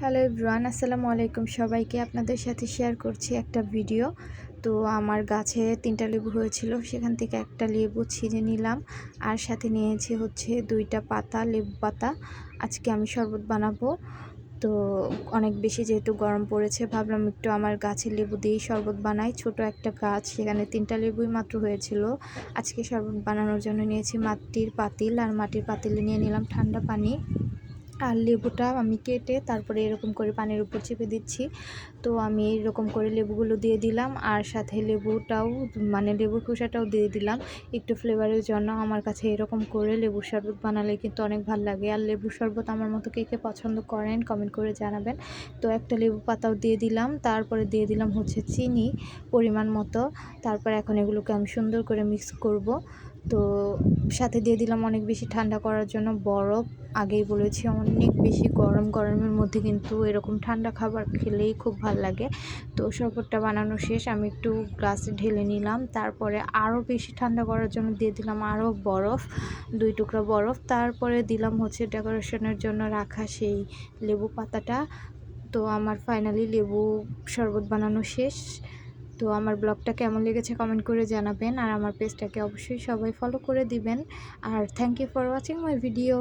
Hello everyone, আসসালামু আলাইকুম। সবাইকে আপনাদের সাথে শেয়ার করছি একটা ভিডিও। তো আমার গাছে 3টা লেবু হয়েছিল, সেখান থেকে একটা লেবু ছিঁড়ে নিলাম আর সাথে নিয়েছি হচ্ছে 2টা পাতা, লেবু পাতা। আজকে আমি শরবত বানাবো। তো অনেক বেশি যেহেতু গরম পড়েছে, ভাবলাম একটু আমার গাছের লেবু দিয়েই শরবত বানাই। ছোট একটা গাছ, সেখানে 3টা লেবুই মাত্র হয়েছিল। আজকে শরবত বানানোর জন্য নিয়েছি মাটির পাতিল, আর মাটির পাতিলে নিয়ে নিলাম ঠান্ডা পানি। আর লেবুটা আমি কেটে তারপরে এরকম করে পানির উপর চেপে দিচ্ছি। তো আমি এরকম করে লেবুগুলো দিয়ে দিলাম, আর সাথে লেবুটাও লেবুর খোসাটাও দিয়ে দিলাম একটু ফ্লেভারের জন্য। আমার কাছে এরকম করে লেবুর শরবত বানালে কিন্তু অনেক ভালো লাগে। আর লেবুর শরবত আমার মতো কে কে পছন্দ করেন কমেন্ট করে জানাবেন। তো একটা লেবু পাতাও দিয়ে দিলাম, তারপরে দিয়ে দিলাম হচ্ছে চিনি পরিমাণ মতো। তারপর এখন এগুলোকে আমি সুন্দর করে মিক্স করব। তো সাথে দিয়ে দিলাম অনেক বেশি ঠান্ডা করার জন্য বরফ। আগেই বলেছি অনেক বেশি গরমের মধ্যে কিন্তু এরকম ঠান্ডা খাবার খেলেই খুব ভালো লাগে। তো শরবতটা বানানো শেষ, আমি একটু গ্লাসে ঢেলে নিলাম। তারপরে আরও বেশি ঠান্ডা করার জন্য দিয়ে দিলাম আরও বরফ, 2 টুকরা বরফ। তারপরে দিলাম হচ্ছে ডেকোরেশনের জন্য রাখা সেই লেবু পাতাটা। তো আমার ফাইনালি লেবু শরবত বানানো শেষ। তো আমার ব্লগটা কেমন লেগেছে কমেন্ট করে জানাবেন, আর আমার পেজটাকে অবশ্যই সবাই ফলো করে দিবেন। আর thank you for watching my video.